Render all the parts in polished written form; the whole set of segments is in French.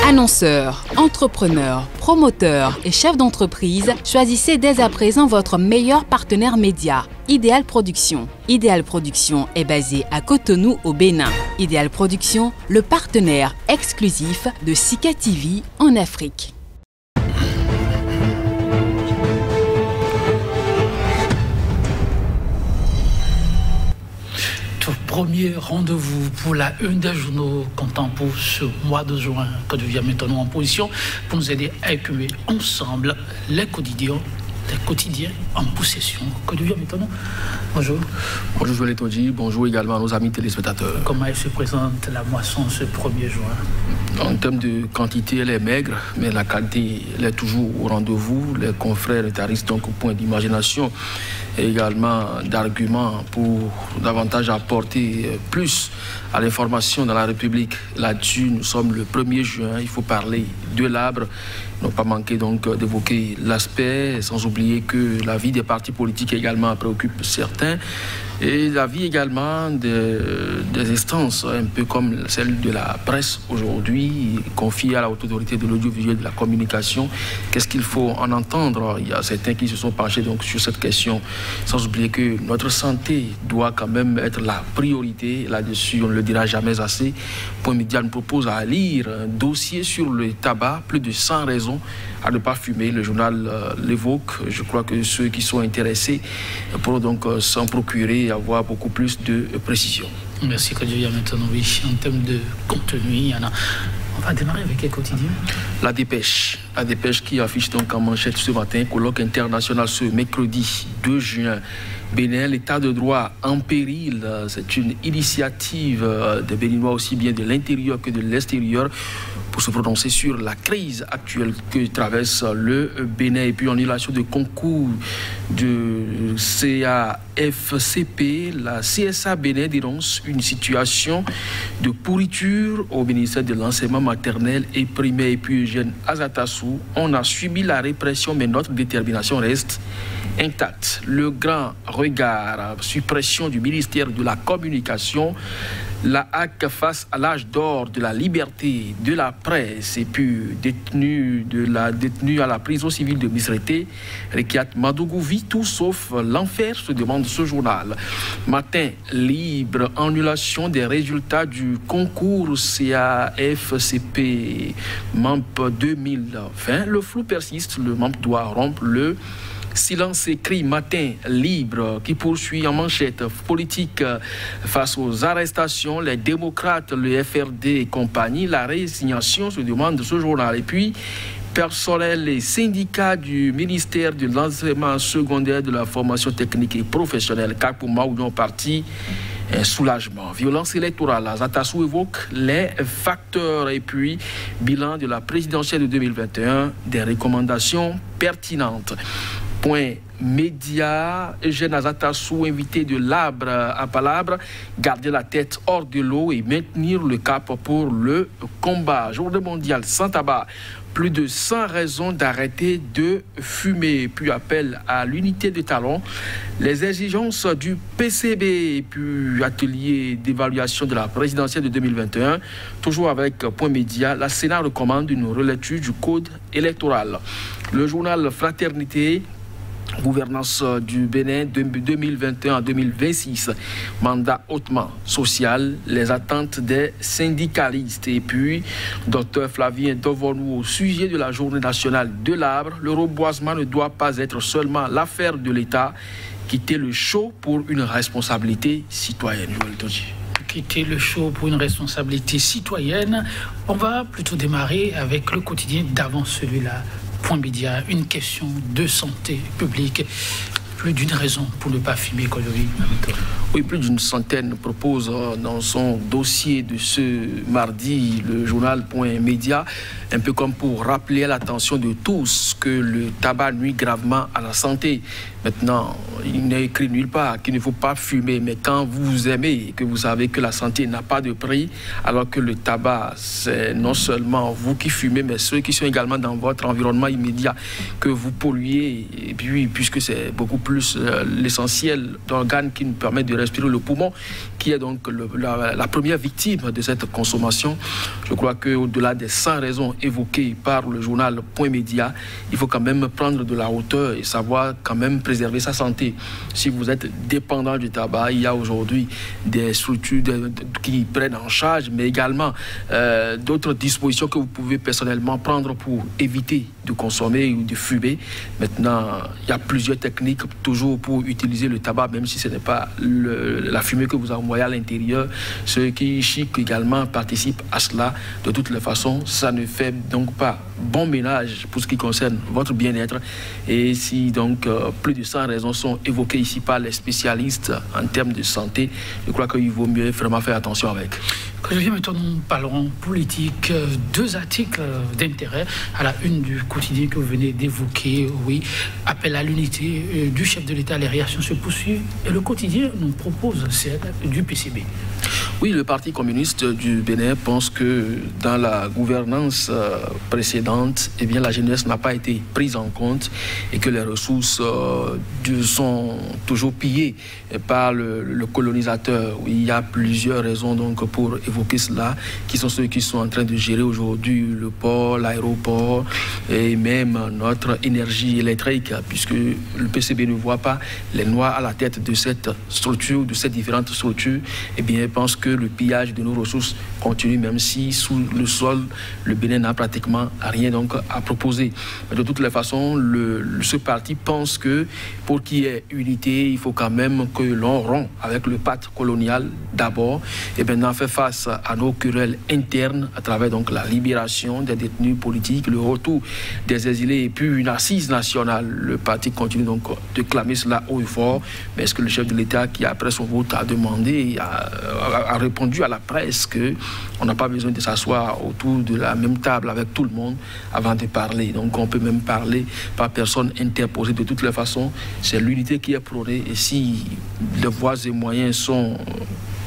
Annonceurs, entrepreneurs, promoteurs et chefs d'entreprise, choisissez dès à présent votre meilleur partenaire média, Idéal Production. Idéal Production est basé à Cotonou au Bénin. Idéal Production, le partenaire exclusif de Sika TV en Afrique. Premier rendez-vous pour la une des journaux comptant pour ce mois de juin que devient maintenant en position pour nous aider à écumer ensemble les quotidiens en possession que devient maintenant. Bonjour. Bonjour Joël Etondi, bonjour également à nos amis téléspectateurs. Comment elle se présente la moisson ce 1er juin? En termes de quantité, elle est maigre, mais la qualité, elle est toujours au rendez-vous. Les confrères tarisent donc au point d'imagination et également d'arguments pour davantage apporter plus à l'information dans la République. Là-dessus, nous sommes le 1er juin, il faut parler de l'arbre. Ne pas manquer donc d'évoquer l'aspect, sans oublier que la vie des partis politiques également préoccupe certains, et la vie également des instances, un peu comme celle de la presse aujourd'hui, confiée à la haute autorité de l'audiovisuel et de la communication. Qu'est-ce qu'il faut en entendre? Il y a certains qui se sont penchés donc sur cette question, sans oublier que notre santé doit quand même être la priorité. Là-dessus, on ne le dira jamais assez. Point Média nous propose à lire un dossier sur le tabac, plus de 100 raisons à ne pas fumer. Le journal l'évoque. Je crois que ceux qui sont intéressés pourront donc s'en procurer et avoir beaucoup plus de précision. Merci, Kodjoya. Maintenant, oui, en termes de contenu, il y en a. On va démarrer avec les quotidiens. La Dépêche. La Dépêche qui affiche donc en manchette ce matin, colloque international ce mercredi 2 juin. Bénin, l'état de droit en péril. C'est une initiative des Béninois aussi bien de l'intérieur que de l'extérieur pour se prononcer sur la crise actuelle que traverse le Bénin. Et puis en annulation de concours de CAFCP, la CSA Bénin dénonce une situation de pourriture au ministère de l'enseignement maternel et primaire. Et puis Eugène Azatassou, on a subi la répression mais notre détermination reste intacte. Le grand regard, suppression du ministère de la Communication, la HAC face à l'âge d'or de la liberté de la presse et puis détenu à la prison civile de Misrété, Rekiat Madougou vit tout sauf l'enfer, se demande ce journal. Matin libre, annulation des résultats du concours CAFCP MAMP 2020. Le flou persiste, le MAMP doit rompre le silence écrit. Matin libre qui poursuit en manchette politique face aux arrestations, les démocrates, le FRD et compagnie, la résignation, se demande ce journal. Et puis personnel et syndicats du ministère de l'enseignement secondaire, de la formation technique et professionnelle, Kapouma, où ont parti un soulagement. Violence électorale, Azatassou évoque les facteurs et puis bilan de la présidentielle de 2021, des recommandations pertinentes. Point Média, Eugène Azatassou, invité de l'arbre à palabre, garder la tête hors de l'eau et maintenir le cap pour le combat. Journée mondiale sans tabac, plus de 100 raisons d'arrêter de fumer, puis appel à l'unité de talon, les exigences du PCB, puis atelier d'évaluation de la présidentielle de 2021, toujours avec Point Média, la Sénat recommande une relecture du code électoral. Le journal Fraternité, gouvernance du Bénin 2021 à 2026, mandat hautement social, les attentes des syndicalistes. Et puis, Dr Flavien Dovonou, au sujet de la journée nationale de l'arbre, le reboisement ne doit pas être seulement l'affaire de l'État, quitter le show pour une responsabilité citoyenne. Quitter le show pour une responsabilité citoyenne. On va plutôt démarrer avec le quotidien d'avant celui-là. Point Média, une question de santé publique. Plus d'une raison pour ne pas fumer, Kodjoya. Oui, plus d'une centaine propose dans son dossier de ce mardi, le journal Point Média, un peu comme pour rappeler à l'attention de tous que le tabac nuit gravement à la santé. Maintenant, il n'est écrit nulle part qu'il ne faut pas fumer, mais quand vous aimez et que vous savez que la santé n'a pas de prix, alors que le tabac, c'est non seulement vous qui fumez, mais ceux qui sont également dans votre environnement immédiat, que vous polluez, et puis puisque c'est beaucoup plus l'essentiel d'organes qui nous permet de respirer, le poumon, qui est donc la première victime de cette consommation. Je crois qu'au-delà des 100 raisons évoquées par le journal Point Média, il faut quand même prendre de la hauteur et savoir quand même préserver sa santé. Si vous êtes dépendant du tabac, il y a aujourd'hui des structures qui prennent en charge, mais également d'autres dispositions que vous pouvez personnellement prendre pour éviter de consommer ou de fumer. Maintenant, il y a plusieurs techniques toujours pour utiliser le tabac, même si ce n'est pas la fumée que vous envoyez à l'intérieur. Ceux qui chic également participent à cela. De toutes les façons, ça ne fait donc pas bon ménage pour ce qui concerne votre bien-être. Et si donc plus de 100 raisons sont évoquées ici par les spécialistes en termes de santé, je crois qu'il vaut mieux vraiment faire attention avec. Quand je viens maintenant, nous parlerons politique. 2 articles d'intérêt à la une du quotidien que vous venez d'évoquer. Oui, appel à l'unité du chef de l'État, les réactions se poursuivent. Et le quotidien nous propose celle du PCB. Oui, le Parti communiste du Bénin pense que dans la gouvernance précédente, eh bien, la jeunesse n'a pas été prise en compte et que les ressources sont toujours pillées par le colonisateur. Oui, il y a plusieurs raisons donc pour évoquer cela, qui sont ceux qui sont en train de gérer aujourd'hui le port, l'aéroport et même notre énergie électrique, puisque le PCB ne voit pas les Noirs à la tête de cette structure, de ces différentes structures. Eh bien, je pense que le pillage de nos ressources continue, même si sous le sol, le Bénin n'a pratiquement rien donc à proposer. Mais de toutes les façons, ce parti pense que pour qu'il y ait unité, il faut quand même que l'on rompt avec le pacte colonial d'abord, et maintenant faire face à nos querelles internes à travers donc la libération des détenus politiques, le retour des exilés et puis une assise nationale. Le parti continue donc de clamer cela haut et fort, mais est-ce que le chef de l'État, qui après son vote a demandé, a répondu à la presse qu'on n'a pas besoin de s'asseoir autour de la même table avec tout le monde avant de parler. Donc on peut même parler par personne interposée. De toutes les façons, c'est l'unité qui est prônée, et si les voies et moyens sont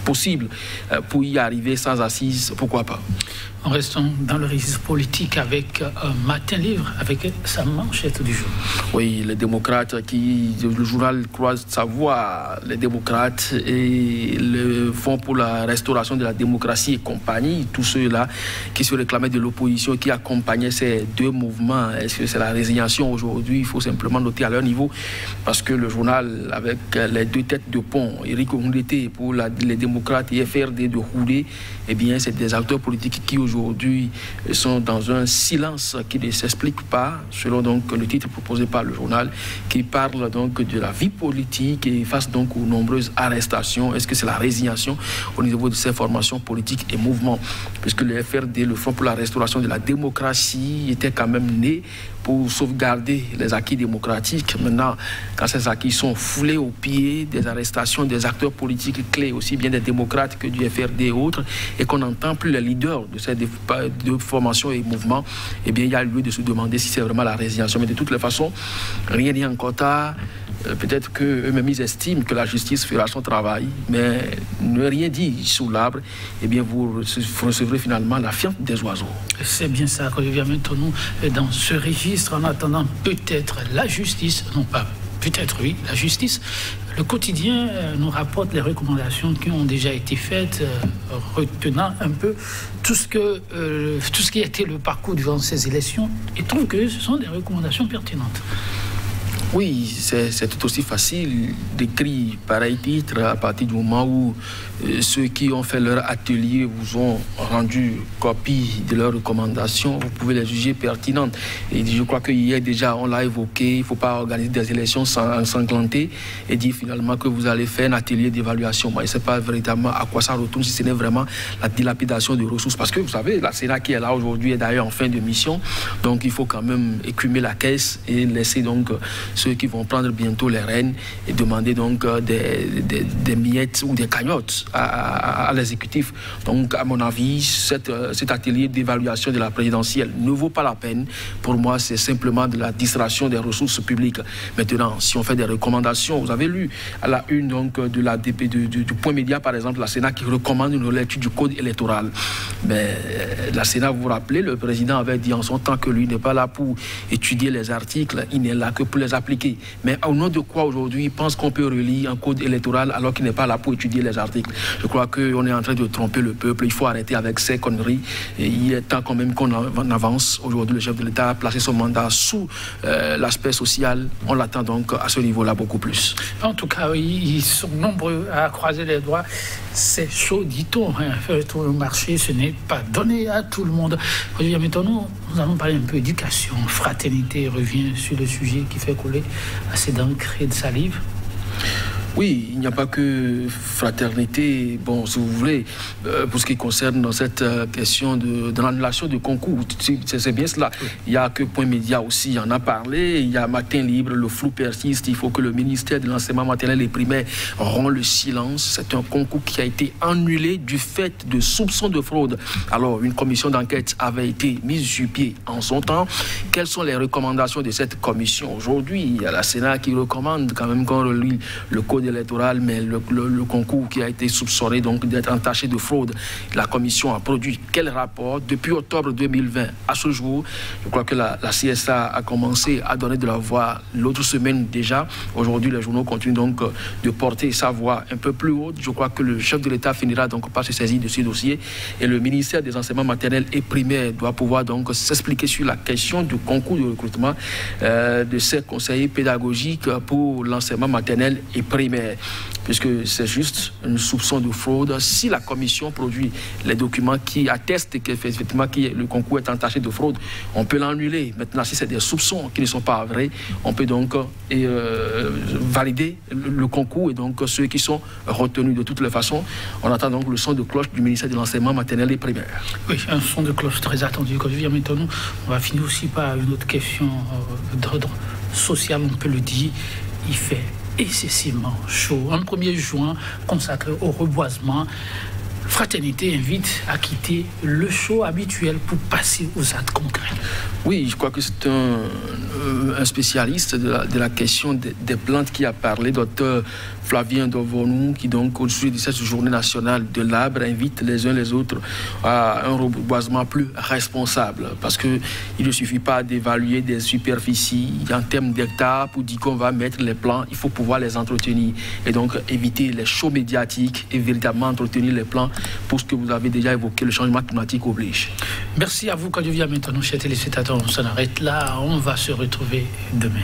possibles pour y arriver sans assise, pourquoi pas. En restant dans le registre politique avec un matin livre, avec sa manchette du jour. Oui, les démocrates le journal croise sa voix, les démocrates et le Fonds pour la restauration de la démocratie et compagnie, tous ceux-là qui se réclamaient de l'opposition, qui accompagnaient ces deux mouvements. Est-ce que c'est la résignation aujourd'hui? Il faut simplement noter à leur niveau, parce que le journal, avec les 2 têtes de pont, Éric Oundété pour les démocrates et FRD de Houdé, eh bien, c'est des acteurs politiques qui aujourd'hui sont dans un silence qui ne s'explique pas, selon donc le titre proposé par le journal, qui parle donc de la vie politique et face donc aux nombreuses arrestations. Est-ce que c'est la résignation au niveau de ces formations politiques et mouvements? Puisque le FRD, le Front pour la restauration de la démocratie, était quand même né pour sauvegarder les acquis démocratiques. Maintenant, quand ces acquis sont foulés aux pieds, des arrestations des acteurs politiques clés, aussi bien des démocrates que du FRD et autres, et qu'on n'entend plus les leaders de ces deux formations et mouvements, eh bien, il y a lieu de se demander si c'est vraiment la résignation. Mais de toutes les façons, rien n'est encore tard. Peut-être qu'eux-mêmes ils estiment que la justice fera son travail, mais ne rien dit sous l'arbre, eh bien vous recevrez finalement la fiente des oiseaux. C'est bien ça que je viens maintenant dans ce registre, en attendant peut-être la justice, non pas peut-être oui, la justice. Le quotidien nous rapporte les recommandations qui ont déjà été faites, retenant un peu tout ce qui a été le parcours durant ces élections, et trouve que ce sont des recommandations pertinentes. Oui, c'est tout aussi facile d'écrire pareil titre à partir du moment où ceux qui ont fait leur atelier vous ont rendu copie de leurs recommandations. Vous pouvez les juger pertinentes. Et je crois qu'hier déjà, on l'a évoqué, il ne faut pas organiser des élections sans s'enclanter et dire finalement que vous allez faire un atelier d'évaluation. Moi, je ne sais pas véritablement à quoi ça retourne, si ce n'est vraiment la dilapidation de ressources. Parce que vous savez, la Sénat qui est là aujourd'hui est d'ailleurs en fin de mission. Donc il faut quand même écumer la caisse et laisser donc ceux qui vont prendre bientôt les rênes et demander donc des miettes ou des cagnottes à l'exécutif. Donc, à mon avis, cet atelier d'évaluation de la présidentielle ne vaut pas la peine. Pour moi, c'est simplement de la distraction des ressources publiques. Maintenant, si on fait des recommandations, vous avez lu à la une donc, de la DP, du Point Média, par exemple, la Sénat qui recommande une lecture du code électoral. Mais la Sénat, vous vous rappelez, le président avait dit en son temps que lui n'est pas là pour étudier les articles, il n'est là que pour les appliquer. Mais au nom de quoi aujourd'hui il pense qu'on peut relire un code électoral alors qu'il n'est pas là pour étudier les articles? Je crois qu'on est en train de tromper le peuple. Il faut arrêter avec ces conneries. Et il est temps quand même qu'on avance. Aujourd'hui, le chef de l'État a placé son mandat sous l'aspect social. On l'attend donc à ce niveau-là beaucoup plus. En tout cas, ils sont nombreux à croiser les doigts. C'est chaud, dit-on. Faire tout le marché, ce n'est pas donné à tout le monde. Maintenant, nous allons parler un peu d'éducation. Fraternité revient sur le sujet qui fait couler assez d'encre et de salive. Oui, il n'y a pas que fraternité, bon, si vous voulez, pour ce qui concerne dans cette question de l'annulation du concours, c'est bien cela. Oui. Il n'y a que Point Média aussi, il en a parlé, il y a Matin Libre, le flou persiste, il faut que le ministère de l'enseignement maternel et primaire rompt le silence. C'est un concours qui a été annulé du fait de soupçons de fraude. Alors, une commission d'enquête avait été mise sur pied en son temps. Quelles sont les recommandations de cette commission? Aujourd'hui, il y a la Sénat qui recommande quand même qu'on relie le code électoral, mais le concours qui a été soupçonné donc d'être entaché de fraude. La commission a produit quel rapport? Depuis octobre 2020 à ce jour, je crois que la CSA a commencé à donner de la voix l'autre semaine déjà. Aujourd'hui, les journaux continuent donc de porter sa voix un peu plus haute. Je crois que le chef de l'État finira donc par se saisir de ce dossier et le ministère des enseignements maternels et primaires doit pouvoir donc s'expliquer sur la question du concours de recrutement de ces conseillers pédagogiques pour l'enseignement maternel et primaire. Puisque c'est juste un soupçon de fraude. Si la commission produit les documents qui attestent qu'effectivement le concours est entaché de fraude, on peut l'annuler. Maintenant, si c'est des soupçons qui ne sont pas vrais, on peut donc valider le concours et donc ceux qui sont retenus de toutes les façons. On attend donc le son de cloche du ministère de l'enseignement maternel et primaire. Oui, un son de cloche très attendu. Quand je viens maintenant, on va finir aussi par une autre question d'ordre social, on peut le dire. Il fait excessivement chaud. Un 1er juin consacré au reboisement. Fraternité invite à quitter le show habituel pour passer aux actes concrets. Oui, je crois que c'est un spécialiste de la question des plantes qui a parlé, Dr Flavien Dovonou, qui donc au sujet de cette journée nationale de l'arbre invite les uns les autres à un reboisement plus responsable. Parce qu'il ne suffit pas d'évaluer des superficies en termes d'hectares pour dire qu'on va mettre les plants, il faut pouvoir les entretenir. Et donc éviter les shows médiatiques et véritablement entretenir les plants pour ce que vous avez déjà évoqué, le changement climatique oblige. Merci à vous, quand je viens maintenant, chers téléspectateurs. On s'en arrête là, on va se retrouver demain.